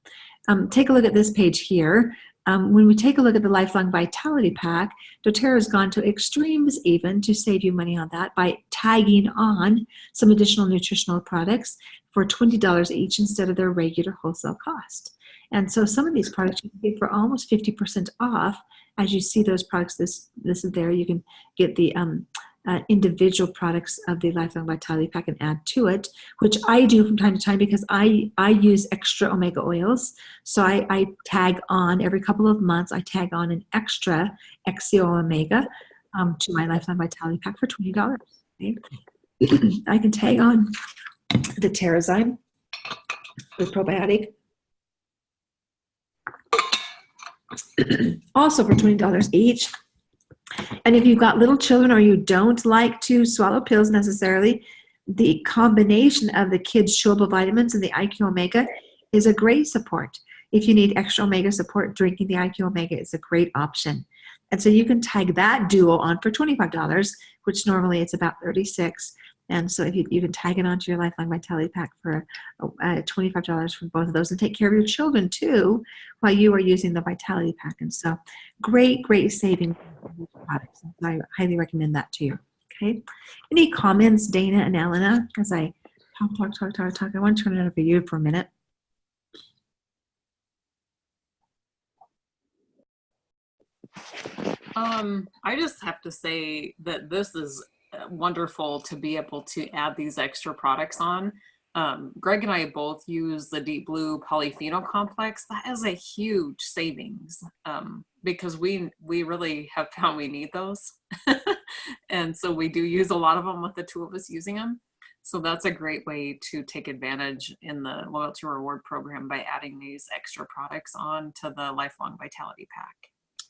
Take a look at this page here. When we take a look at the Lifelong Vitality Pack, doTERRA has gone to extremes even to save you money on that by tagging on some additional nutritional products for $20 each instead of their regular wholesale cost. And so some of these products you can get for almost 50% off. As you see those products, this is there. You can get the individual products of the Lifelong Vitality Pack and add to it, which I do from time to time because I use extra omega oils. So I tag on every couple of months, I tag on an extra XCO omega to my Lifelong Vitality Pack for $20. Okay? I can tag on the Terrazyme with probiotic also for $20 each. And if you've got little children or you don't like to swallow pills necessarily, the combination of the kids' chewable vitamins and the IQ Omega is a great support. If you need extra omega support, drinking the IQ Omega is a great option. And so you can tag that duo on for $25, which normally it's about $36. And so if you can tag it onto your Lifelong Vitality Pack for $25 for both of those, and take care of your children too while you are using the Vitality Pack. And so great savings on these products. I highly recommend that to you. Okay. Any comments, Dana and Elena, as I talk? I want to turn it over to you for a minute. I just have to say that this is wonderful to be able to add these extra products on. Greg and I both use the Deep Blue Polyphenol Complex. That is a huge savings because we really have found we need those. And so we do use a lot of them with the 2 of us using them. So that's a great way to take advantage in the loyalty reward program by adding these extra products on to the Lifelong Vitality Pack.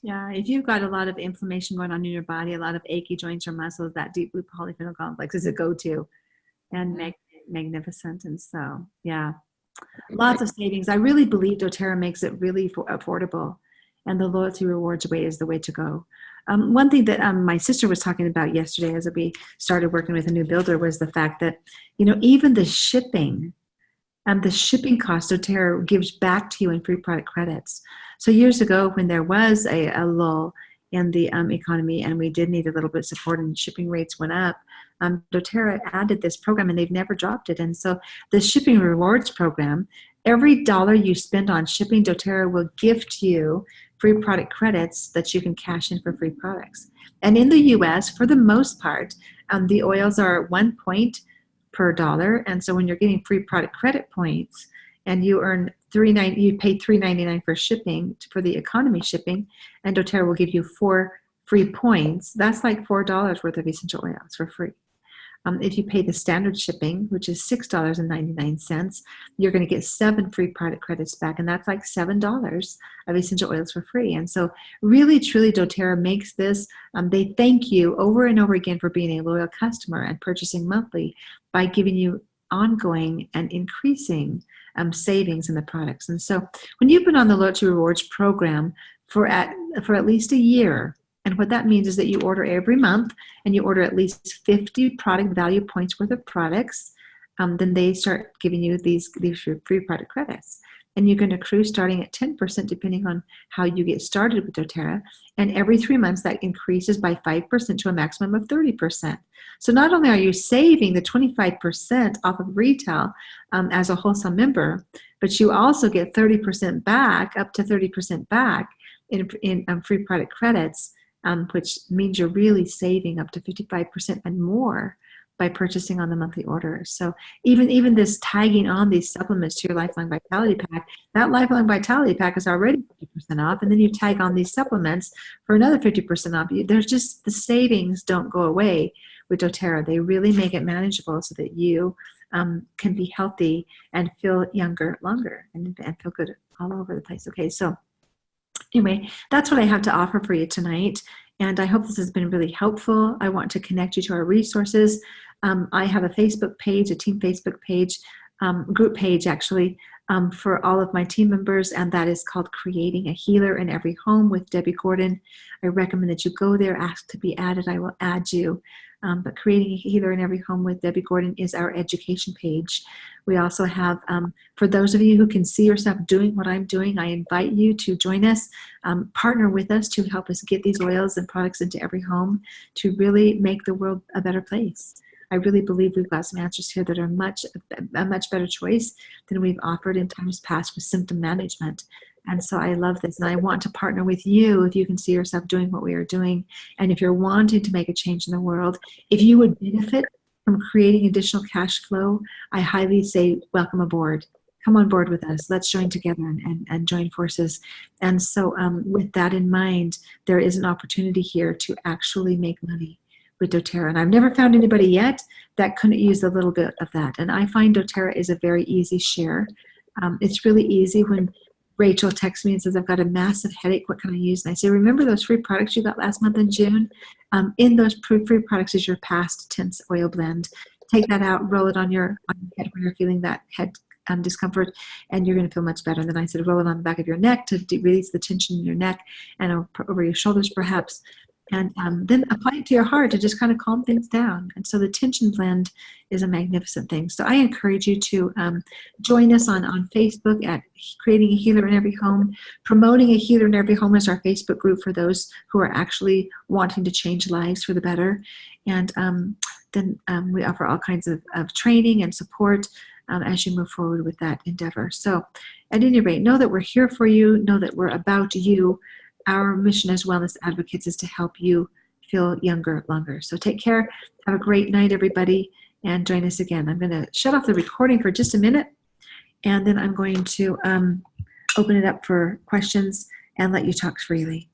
Yeah, if you've got a lot of inflammation going on in your body, a lot of achy joints or muscles, that Deep Blue Polyphenol Complex is a go-to and magnificent. And so, yeah, lots of savings. I really believe doTERRA makes it really affordable. and the loyalty rewards way is the way to go. One thing that my sister was talking about yesterday as we started working with a new builder was the fact that, even the shipping cost doTERRA gives back to you in free product credits. So years ago, when there was a lull in the economy and we did need a little bit of support and shipping rates went up, doTERRA added this program and they've never dropped it. And so the shipping rewards program, every dollar you spend on shipping, doTERRA will gift you free product credits that you can cash in for free products. And in the US, for the most part, the oils are 1 point per dollar. And so when you're getting free product credit points and you earn you pay $3.99 for shipping, for the economy shipping, and doTERRA will give you 4 free points. That's like $4 worth of essential oils for free. If you pay the standard shipping, which is $6.99, you're going to get 7 free product credits back, and that's like $7 of essential oils for free. And so really, truly, doTERRA makes this, they thank you over and over again for being a loyal customer and purchasing monthly by giving you ongoing and increasing savings in the products. And so when you've been on the Loyalty Rewards program for at least a year, and what that means is that you order every month and you order at least 50 product value points worth of products, then they start giving you these free product credits. And you're going to accrue starting at 10% depending on how you get started with doTERRA. And every 3 months that increases by 5% to a maximum of 30%. So not only are you saving the 25% off of retail as a wholesale member, but you also get 30% back, up to 30% back in free product credits, which means you're really saving up to 55% and more by purchasing on the monthly order. So even this tagging on these supplements to your Lifelong Vitality Pack, that Lifelong Vitality Pack is already 50% off, and then you tag on these supplements for another 50% off. There's just, the savings don't go away with doTERRA. They really make it manageable so that you can be healthy and feel younger longer and feel good all over the place. Okay, so anyway, that's what I have to offer for you tonight. And I hope this has been really helpful. I want to connect you to our resources. I have a Facebook page, a team Facebook page, group page actually, for all of my team members, and that is called Creating a Healer in Every Home with Debbie Gordon. I recommend that you go there, ask to be added. I will add you. But Creating a Healer in Every Home with Debbie Gordon is our education page. We also have, for those of you who can see yourself doing what I'm doing, I invite you to join us, partner with us to help us get these oils and products into every home to really make the world a better place. I really believe we've got some answers here that are a much better choice than we've offered in times past with symptom management. And so I love this, and I want to partner with you if you can see yourself doing what we are doing. And if you're wanting to make a change in the world, if you would benefit from creating additional cash flow, I highly say welcome aboard. Come on board with us. Let's join together and join forces. And so with that in mind, there is an opportunity here to actually make money with doTERRA. And I've never found anybody yet that couldn't use a little bit of that. And I find doTERRA is a very easy share. It's really easy when Rachel texts me and says, I've got a massive headache, what can I use? And I say, remember those free products you got last month in June? In those free products is your past tense oil blend. Take that out, roll it on your head when you're feeling that head discomfort, and you're going to feel much better. And then I said, roll it on the back of your neck to release the tension in your neck and over your shoulders perhaps. And then apply it to your heart to just kind of calm things down. And so the tension blend is a magnificent thing. So I encourage you to join us on Facebook at Creating a Healer in Every Home. Promoting a Healer in Every Home is our Facebook group for those who are actually wanting to change lives for the better. And then we offer all kinds of training and support as you move forward with that endeavor. So at any rate, know that we're here for you. Know that we're about you. Our mission as wellness advocates is to help you feel younger longer. So take care. Have a great night, everybody, and join us again. I'm going to shut off the recording for just a minute, and then I'm going to open it up for questions and let you talk freely.